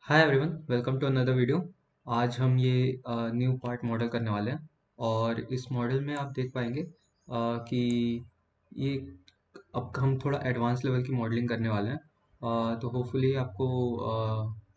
Hi everyone, welcome to another video. आज हम ये न्यू पार्ट मॉडल करने वाले हैं और इस मॉडल में आप देख पाएंगे कि ये अब हम थोड़ा एडवांस लेवल की मॉडलिंग करने वाले हैं। तो होपफुली आपको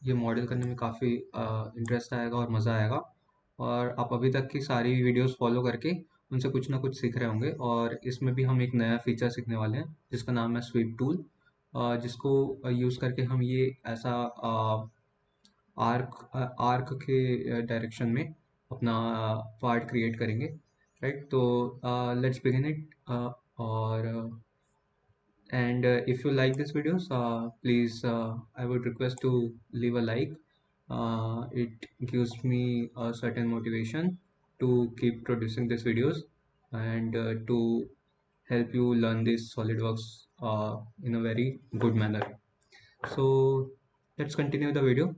ये मॉडल करने में काफ़ी इंटरेस्ट आएगा और मज़ा आएगा। और आप अभी तक की सारी वीडियोस फॉलो करके उनसे कुछ ना कुछ सीख रहे होंगे और इसमें भी हम एक नया फीचर सीखने वाले हैं जिसका नाम है स्वीप टूल, जिसको यूज़ करके हम ये ऐसा आर्क के डायरेक्शन में अपना पार्ट क्रिएट करेंगे। राइट, तो लेट्स बिगिन इट। और and if you like this videos, please, I would request to leave a like. It gives me a certain motivation to keep producing these videos and to help you learn this SolidWorks in a very good manner. So let's continue the video.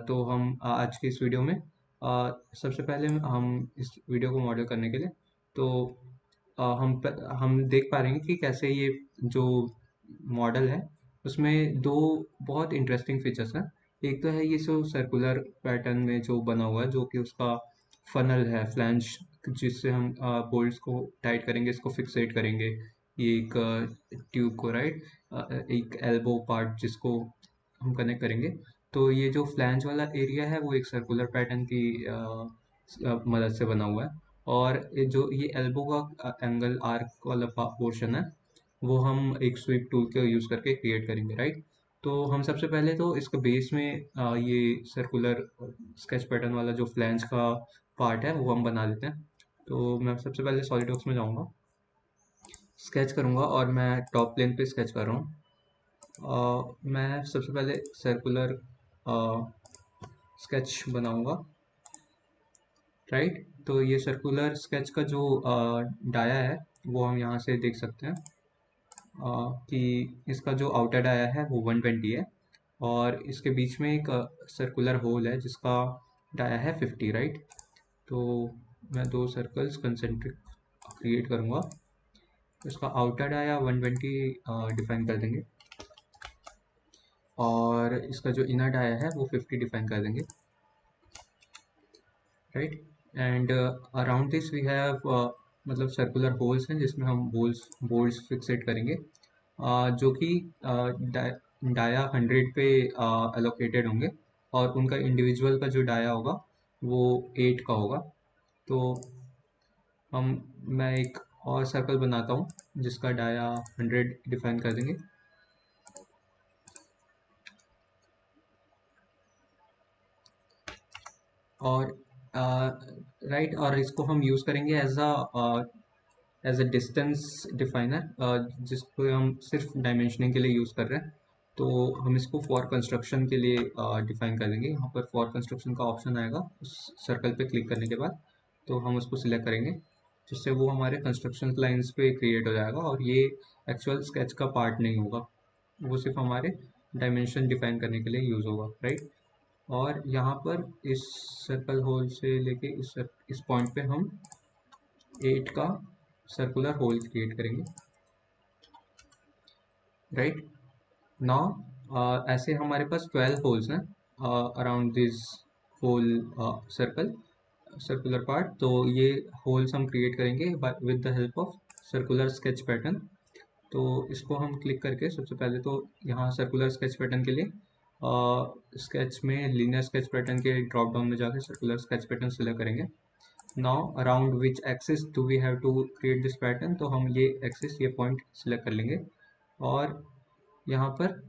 तो हम आज की इस video में सबसे पहले हम इस वीडियो को मॉडल करने के लिए तो हम देख पा रहे हैं कि कैसे ये जो मॉडल है उसमें दो बहुत इंटरेस्टिंग फीचर्स हैं। एक तो है ये जो सर्कुलर पैटर्न में जो बना हुआ है, जो कि उसका फनल है, फ्लैंज, जिससे हम बोल्ट्स को टाइट करेंगे, इसको फिक्सेट करेंगे, ये एक ट्यूब को, राइट, एक एल्बो पार्ट जिसको हम कनेक्ट करेंगे। तो ये जो फ्लैंज वाला एरिया है वो एक सर्कुलर पैटर्न की मदद से बना हुआ है। और जो ये एल्बो का एंगल आर्क वाला पोर्शन है वो हम एक स्वीप टूल के यूज़ करके क्रिएट करेंगे, राइट। तो हम सबसे पहले तो इसका बेस में ये सर्कुलर स्केच पैटर्न वाला जो फ्लैंज का पार्ट है वो हम बना लेते हैं। तो मैं सबसे पहले सॉलिडवर्क्स में जाऊंगा, स्केच करूंगा और मैं टॉप प्लेन पे स्केच कर रहा हूँ। मैं सबसे पहले सर्कुलर स्केच बनाऊंगा, राइट। तो ये सर्कुलर स्केच का जो डाया है वो हम यहाँ से देख सकते हैं कि इसका जो आउटर डाया है वो 120 है और इसके बीच में एक सर्कुलर होल है जिसका डाया है 50, राइट। तो मैं दो सर्कल्स कंसेंट्रिक क्रिएट करूँगा। इसका आउटर डाया 120 डिफाइन कर देंगे और इसका जो इनर डाया है वो 50 डिफाइन कर देंगे, right. And around this we have मतलब सर्कुलर होल्स हैं जिसमें हम बोल्ट्स फिक्सेट करेंगे, जो कि डाया 100 पे एलोकेटेड होंगे और उनका इंडिविजुअल का जो डाया होगा वो 8 का होगा। तो हम मैं एक और सर्कल बनाता हूँ जिसका डाया 100 डिफाइन कर देंगे और राइट, और इसको हम यूज़ करेंगे एज अ डिस्टेंस डिफाइनर, जिसको हम सिर्फ डायमेंशनिंग के लिए यूज़ कर रहे हैं। तो हम इसको फॉर कंस्ट्रक्शन के लिए डिफाइन कर देंगे। यहाँ पर फॉर कंस्ट्रक्शन का ऑप्शन आएगा उस सर्कल पे क्लिक करने के बाद, तो हम उसको सिलेक्ट करेंगे जिससे वो हमारे कंस्ट्रक्शन लाइंस पे क्रिएट हो जाएगा और ये एक्चुअल स्केच का पार्ट नहीं होगा, वो सिर्फ हमारे डायमेंशन डिफाइन करने के लिए यूज़ होगा, राइट। और यहाँ पर इस सर्कल होल से लेके इस पॉइंट पे हम 8 का सर्कुलर होल क्रिएट करेंगे, राइट। नाउ ऐसे हमारे पास 12 होल्स हैं around this hole circle circular part. तो ये होल्स हम क्रिएट करेंगे with the help of circular sketch pattern. तो इसको हम क्लिक करके सबसे पहले तो यहाँ सर्कुलर स्केच पैटर्न के लिए स्केच में लीनियर स्केच पैटर्न के ड्रॉप डाउन में जाकर सर्कुलर स्केच पैटर्न सिलेक्ट करेंगे। Now around which axis do we have to create this pattern, तो हम ये एक्सिस, ये पॉइंट सिलेक्ट कर लेंगे और यहाँ पर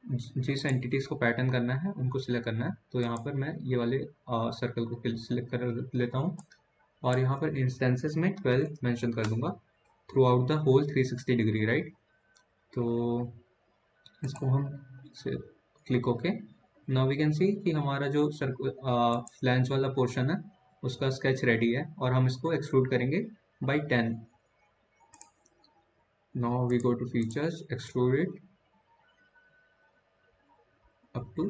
जिस एंटिटीज़ को पैटर्न करना है उनको सिलेक्ट करना है। तो यहाँ पर मैं ये वाले सर्कल को सिलेक्ट कर लेता हूँ और यहाँ पर इंस्टेंसेस में 12 मेंशन कर दूंगा throughout the whole 360 degree, right. तो इसको हम click okay. Now we can see कि हमारा जो फ्लैंज वाला पोर्शन है उसका स्केच रेडी है और हम इसको एक्सट्रूड करेंगे by 10। Now we go to features, extrude it up to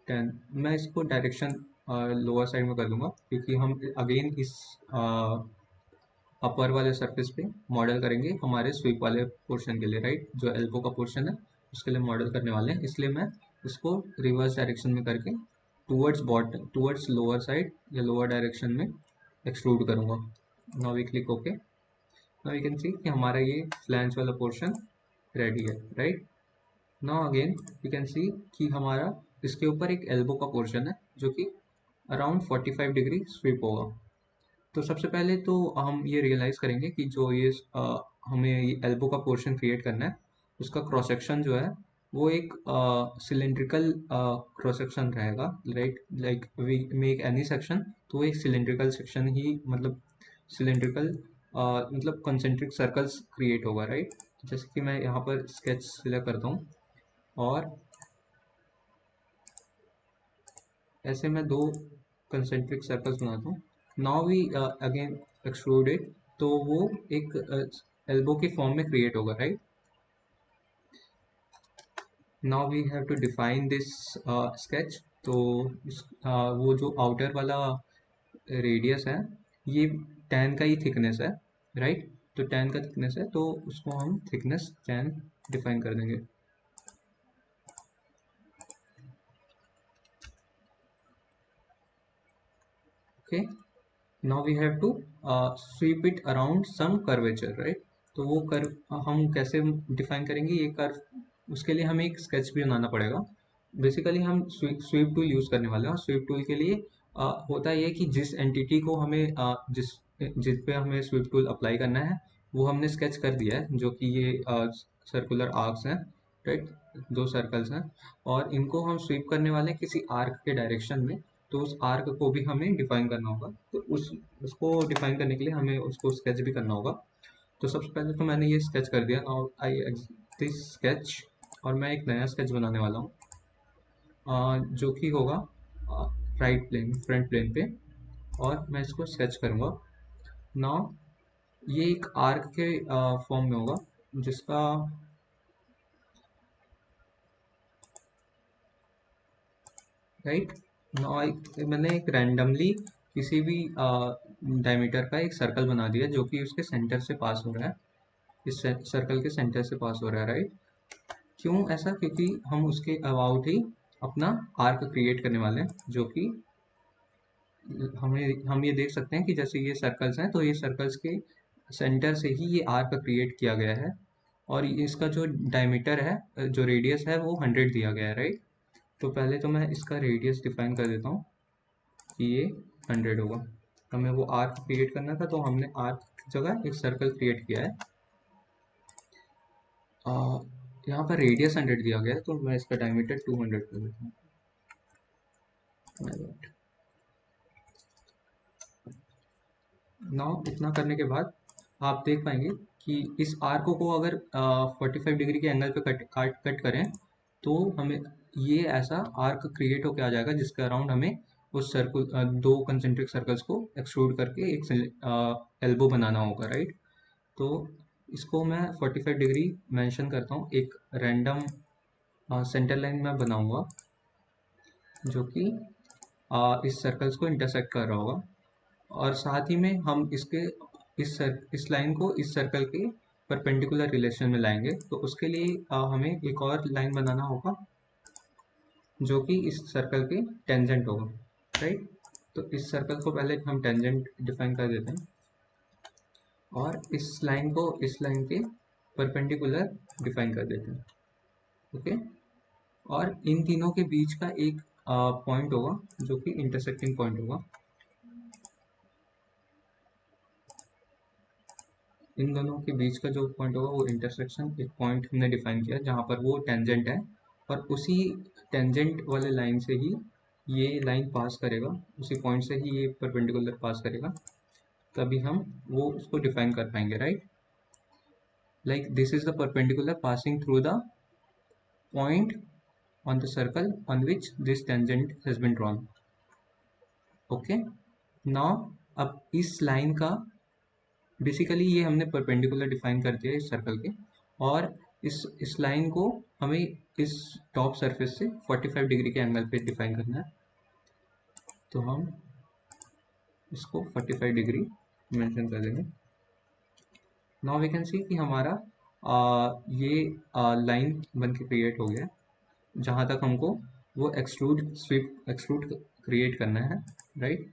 10। मैं इसको डायरेक्शन लोअर साइड में कर दूंगा क्योंकि हम अगेन इस अपर वाले सरफेस पे मॉडल करेंगे हमारे स्वीप वाले पोर्शन के लिए, राइट। जो एल्बो का पोर्शन है उसके लिए मॉडल करने वाले हैं, इसलिए मैं इसको रिवर्स डायरेक्शन में करके टूवर्ड्स लोअर साइड या लोअर डायरेक्शन में एक्सट्रूड करूँगा। Now we click okay. Now you can see कि हमारा ये फ्लैंज वाला पोर्शन रेडी है, right. Now again you can see कि हमारा इसके ऊपर एक एल्बो का पोर्शन है जो कि अराउंड 45 डिग्री स्वीप होगा। तो सबसे पहले तो हम ये रियलाइज़ करेंगे कि जो ये हमें ये एल्बो का पोर्शन क्रिएट करना है, उसका क्रॉस सेक्शन जो है वो एक सिलेंड्रिकल क्रॉस सेक्शन रहेगा, right. Like we make any section तो वो एक सिलेंड्रिकल सेक्शन ही, मतलब सिलेंड्रिकल मतलब कंसेंट्रिक सर्कल्स क्रिएट होगा, राइट। जैसे कि मैं यहाँ पर स्केच सिलेक्ट करता हूँ और ऐसे मैं दो कंसेंट्रिक सर्कल्स बनाता हूँ। Now we again extrude it, तो वो एक एल्बो के फॉर्म में क्रिएट होगा, right. Now we have to define this sketch. तो वो जो आउटर वाला रेडियस है ये 10 का ही थिकनेस है, राइट। तो 10 का थिकनेस है तो उसको हम थिकनेस 10 डिफाइन कर देंगे। Okay, now we have to sweep it around some curvature, right. तो वो कर्व हम कैसे डिफाइन करेंगे ये कर्व, उसके लिए हमें एक स्केच भी बनाना पड़ेगा। बेसिकली हम स्वीप टूल यूज़ करने वाले हैं। स्वीप टूल के लिए होता ये है कि जिस एंटिटी को हमें जिस पे हमें स्वीप टूल अप्लाई करना है वो हमने स्केच कर दिया है, जो कि ये सर्कुलर आर्क्स हैं, राइट। दो सर्कल्स हैं और इनको हम स्वीप करने वाले हैं किसी आर्क के डायरेक्शन में। तो उस आर्क को भी हमें डिफाइन करना होगा। तो उसको डिफाइन करने के लिए हमें उसको स्केच भी करना होगा। तो सबसे पहले तो मैंने ये स्केच कर दिया। नाउ आई दिस स्केच, और मैं एक नया स्केच बनाने वाला हूँ जो कि होगा राइट प्लेन, फ्रंट प्लेन पे, और मैं इसको स्केच करूँगा। नाउ ये एक आर्क के फॉर्म में होगा जिसका राइट। नाउ मैंने एक रैंडमली किसी भी डायमीटर का एक सर्कल बना दिया जो कि उसके सेंटर से पास हो रहा है, इस सर्कल के सेंटर से पास हो रहा है, राइट। क्यों ऐसा? क्योंकि हम उसके अबाउट ही अपना आर्क क्रिएट करने वाले हैं, जो कि हम ये देख सकते हैं कि जैसे ये सर्कल्स हैं तो ये सर्कल्स के सेंटर से ही ये आर्क क्रिएट किया गया है। और इसका जो डायमीटर है, जो रेडियस है, वो 100 दिया गया है, राइट। तो पहले तो मैं इसका रेडियस डिफाइन कर देता हूँ कि ये 100 होगा। हमें वो आर्क क्रिएट करना था तो हमने आर्क की जगह एक सर्कल क्रिएट किया है। यहाँ पर रेडियस 100 दिया गया है तो मैं इसका डायमीटर 200 कर देता हूँ। नाउ इतना करने के बाद आप देख पाएंगे कि इस आर्क को अगर 45 डिग्री के एंगल पे कट करें तो हमें ये ऐसा आर्क क्रिएट होकर आ जाएगा जिसके अराउंड हमें उस सर्कल दो कंसेंट्रिक सर्कल्स को एक्सट्रूड करके एक एल्बो बनाना होगा, राइट। तो इसको मैं 45 डिग्री मेंशन करता हूँ, एक रैंडम सेंटर लाइन में बनाऊंगा जो कि इस सर्कल्स को इंटरसेक्ट कर रहा होगा। और साथ ही में हम इस लाइन को इस सर्कल के परपेंडिकुलर रिलेशन में लाएंगे। तो उसके लिए हमें एक और लाइन बनाना होगा जो कि इस सर्कल के टेंजेंट होगा, राइट। तो इस सर्कल को पहले हम टेंजेंट डिफाइन कर देते हैं और इस लाइन को इस लाइन के परपेंडिकुलर डिफाइन कर देते हैं, ओके। और इन तीनों के बीच का एक पॉइंट होगा जो कि इंटरसेक्टिंग पॉइंट होगा। इन दोनों के बीच का जो पॉइंट होगा वो इंटरसेक्शन एक पॉइंट हमने डिफाइन किया जहाँ पर वो टेंजेंट है, और उसी टेंजेंट वाले लाइन से ही ये लाइन पास करेगा, उसी पॉइंट से ही ये परपेंडिकुलर पास करेगा, तभी हम वो उसको डिफाइन कर पाएंगे, right. Like this is the perpendicular passing through the point on the circle on which this tangent has been drawn, okay. Now अब इस लाइन का बेसिकली ये हमने परपेंडिकुलर डिफाइन कर दिया इस सर्कल के, और इस लाइन को हमें इस टॉप सरफेस से 45 डिग्री के एंगल पे डिफाइन करना है। तो हम इसको 45 डिग्री मेंशन कर देंगे। नाउ वी कैन सी कि हमारा ये लाइन बन के क्रिएट हो गया। जहाँ तक हमको वो एक्सट्रूड क्रिएट करना है, राइट।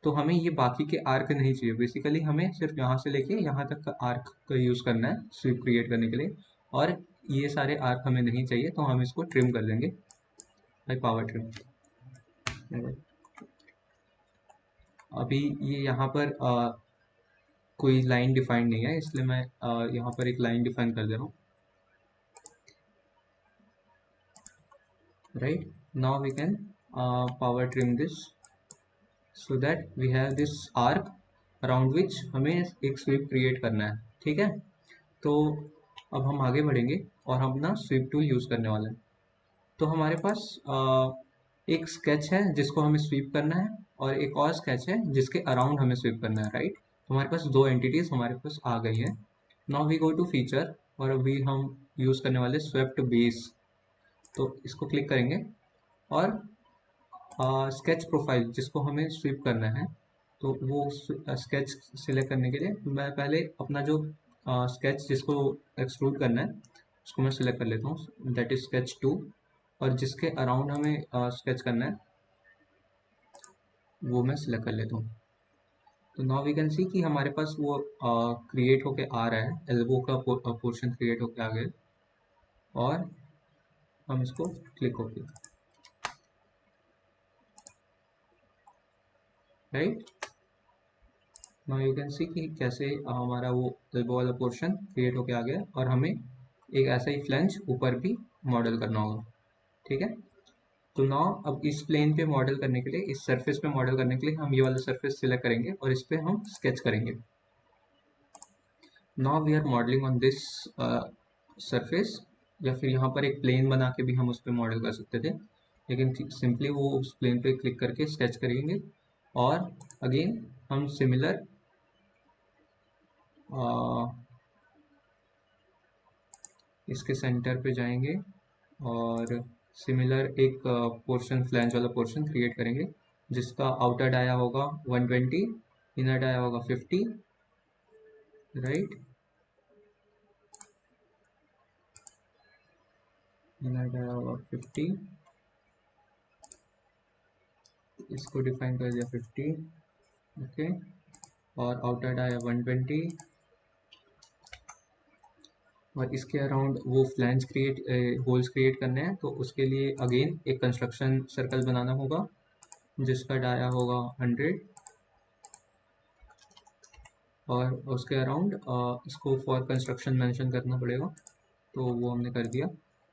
तो हमें ये बाकी के आर्क नहीं चाहिए, बेसिकली हमें सिर्फ यहाँ से लेके यहाँ तक का आर्क का यूज़ करना है स्वीप क्रिएट करने के लिए। और ये सारे आर्क हमें नहीं चाहिए, तो हम इसको ट्रिम कर देंगे बाई पावर ट्रिम। अभी ये यहाँ पर कोई लाइन डिफाइंड नहीं है, इसलिए मैं यहाँ पर एक लाइन डिफाइन कर दे रहा हूँ, right. Now we can power trim this so that we have this arc around which हमें एक स्वीप क्रिएट करना है, ठीक है। तो अब हम आगे बढ़ेंगे और हम अपना स्वीप टूल यूज़ करने वाले हैं। तो हमारे पास एक स्केच है जिसको हमें स्वीप करना है, और एक और स्केच है जिसके अराउंड हमें स्वीप करना है, राइट। तो हमारे पास दो एंटिटीज हमारे पास आ गई है। Now we go to feature, और अभी हम यूज़ करने वाले स्वेप्ट बेस। तो इसको क्लिक करेंगे और स्केच प्रोफाइल जिसको हमें स्वीप करना है, तो वो स्केच सिलेक्ट करने के लिए मैं पहले अपना जो स्केच जिसको एक्सट्रूड करना है उसको मैं सिलेक्ट कर लेता हूँ, दैट इज स्केच 2। और जिसके अराउंड हमें स्केच करना है वो मैं सिलेक्ट कर लेता हूँ। तो नाउ वी कैन सी कि हमारे पास वो क्रिएट होके आ रहा है, एल्बो का पोर्शन क्रिएट होके आ गया। और हम इसको क्लिक होके, right. Now you can see कि कैसे हमारा वो एल्बो वाला पोर्शन क्रिएट होके आ गया, और हमें एक ऐसा ही फ्लैंज ऊपर भी मॉडल करना होगा, ठीक है। तो नाउ अब इस प्लेन पे मॉडल करने के लिए, इस सरफेस पे मॉडल करने के लिए हम ये वाला सरफेस सिलेक्ट करेंगे और इस पे हम स्केच करेंगे। Now we are modelling on this surface, या फिर यहाँ पर एक प्लेन बना के भी हम उस पर मॉडल कर सकते थे, लेकिन सिंपली वो उस प्लेन पे क्लिक करके स्केच करेंगे। और अगेन हम सिमिलर इसके सेंटर पे जाएंगे और सिमिलर एक पोर्शन फ्लैंज वाला पोर्शन क्रिएट करेंगे, जिसका आउटर डाया होगा 120, इनर डाया होगा 50, राइट। इनर डाया होगा 50, इसको डिफाइन कर दिया 50, ओके। और आउटर डाया 120, और इसके अराउंड वो फ्लैंज होल्स क्रिएट करने हैं, तो उसके लिए अगेन एक कंस्ट्रक्शन सर्कल बनाना होगा जिसका डाया होगा 100, और उसके अराउंड इसको फॉर कंस्ट्रक्शन मेंशन करना पड़ेगा, तो वो हमने कर दिया।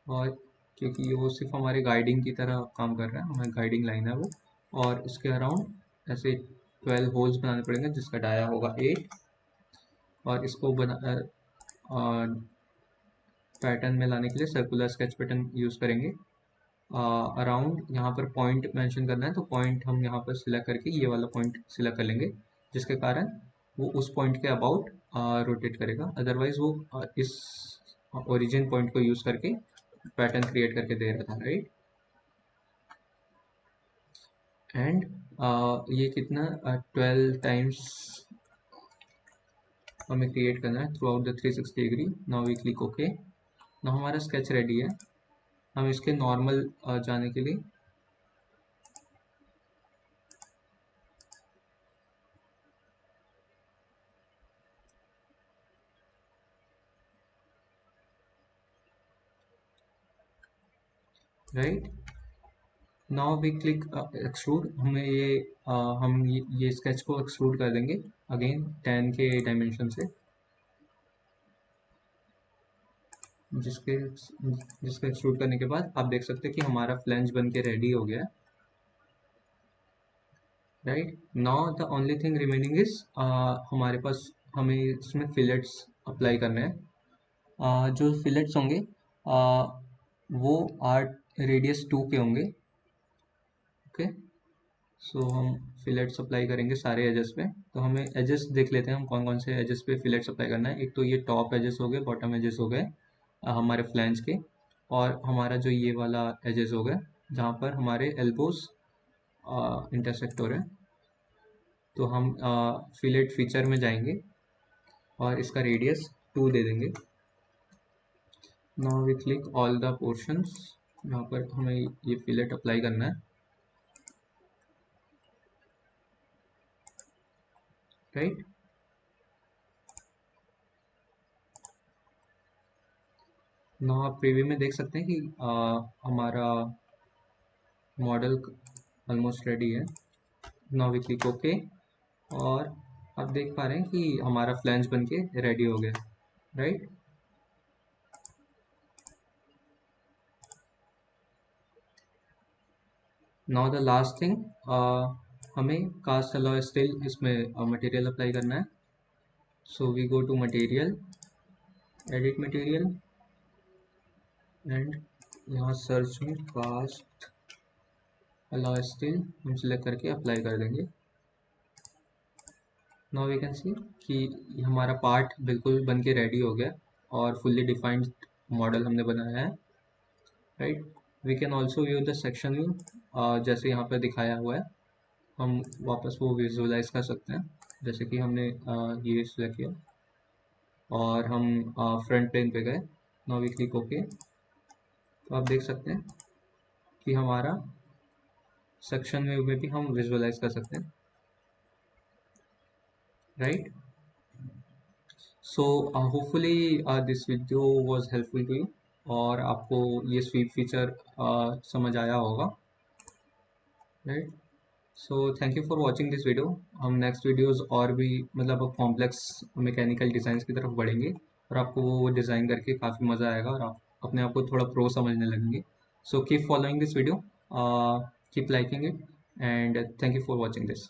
और क्योंकि वो सिर्फ हमारे गाइडिंग की तरह काम कर रहा है, हमारी गाइडिंग लाइन है वो। और इसके अराउंड ऐसे 12 होल्स बनाने पड़ेंगे जिसका डाया होगा 8, और इसको बना पैटर्न में लाने के लिए सर्कुलर स्केच पैटर्न यूज़ करेंगे। अराउंड यहाँ पर पॉइंट मेंशन करना है, तो पॉइंट हम यहाँ पर सिलेक्ट करके ये वाला पॉइंट सिलेक्ट कर लेंगे, जिसके कारण वो उस पॉइंट के अबाउट रोटेट करेगा। अदरवाइज वो इस ओरिजिन पॉइंट को यूज़ करके पैटर्न क्रिएट करके दे रहा था, राइट। एंड ये कितना 12 टाइम्स हमें क्रिएट करना है throughout the 360 degree. Now we click okay. Now हमारा स्केच रेडी है। हम इसके नॉर्मल जाने के लिए right, now we click extrude. हमें ये स्केच को एक्सट्रूड कर देंगे अगेन 10 के डायमेंशन से, जिसके जिसको एक्सट्रूड करने के बाद आप देख सकते हैं कि हमारा फ्लैंज बन के रेडी हो गया है, right. Now the only thing remaining is हमारे पास हमें इसमें फिलेट्स अप्लाई करने हैं। जो फिलेट्स होंगे वो 8 रेडियस 2 के होंगे, ओके। सो हम फिलेट्स अप्लाई करेंगे सारे एजेस पे। तो हमें एजेस देख लेते हैं हम कौन कौन से एजेस पे फिलेट्स अप्लाई करना है। एक तो ये टॉप एजेस हो गए, बॉटम एजेस हो गए हमारे फ्लैंज के, और हमारा जो ये वाला एजेस हो गया जहाँ पर हमारे एल्बोस इंटरसेक्ट हो रहे हैं। तो हम फिलेट फीचर में जाएंगे और इसका रेडियस 2 दे देंगे। Now we click all the portions यहाँ पर हमें ये फिलेट अप्लाई करना है, राइट। ना आप प्रीव्यू में देख सकते हैं कि हमारा मॉडल ऑलमोस्ट रेडी है। नाउ वी क्लिक ओके, और आप देख पा रहे हैं कि हमारा फ्लैंज बन के रेडी हो गया, right. Now the last thing, हमें कास्ट अलॉय स्टिल इसमें मटेरियल अप्लाई करना है। So we go to material, edit material, and यहाँ सर्च में कास्ट अलॉय स्टिल हम सिलेक्ट करके अप्लाई कर देंगे। नाउ वी कैन सी कि हमारा पार्ट बिल्कुल बन के रेडी हो गया और फुल्ली डिफाइंड मॉडल हमने बनाया है, right. We can also view the section view, जैसे यहाँ पर दिखाया हुआ है। हम वापस वो विजुअलाइज कर सकते हैं, जैसे कि हमने ये सिलेक्ट किया और हम फ्रंट प्लेन पे गए। नाउ वी क्लिक ओके, तो आप देख सकते हैं कि हमारा सेक्शन व्यू में भी हम विजुअलाइज कर सकते हैं, right. So hopefully this video was helpful to you, और आपको ये स्वीप फीचर समझ आया होगा, right. So thank you for watching this video. हम नेक्स्ट वीडियोस और भी मतलब कॉम्प्लेक्स मैकेनिकल डिज़ाइंस की तरफ बढ़ेंगे, और आपको वो डिज़ाइन करके काफ़ी मज़ा आएगा और आप अपने आप को थोड़ा प्रो समझने लगेंगे। So keep following this video, keep liking it, and thank you for watching this.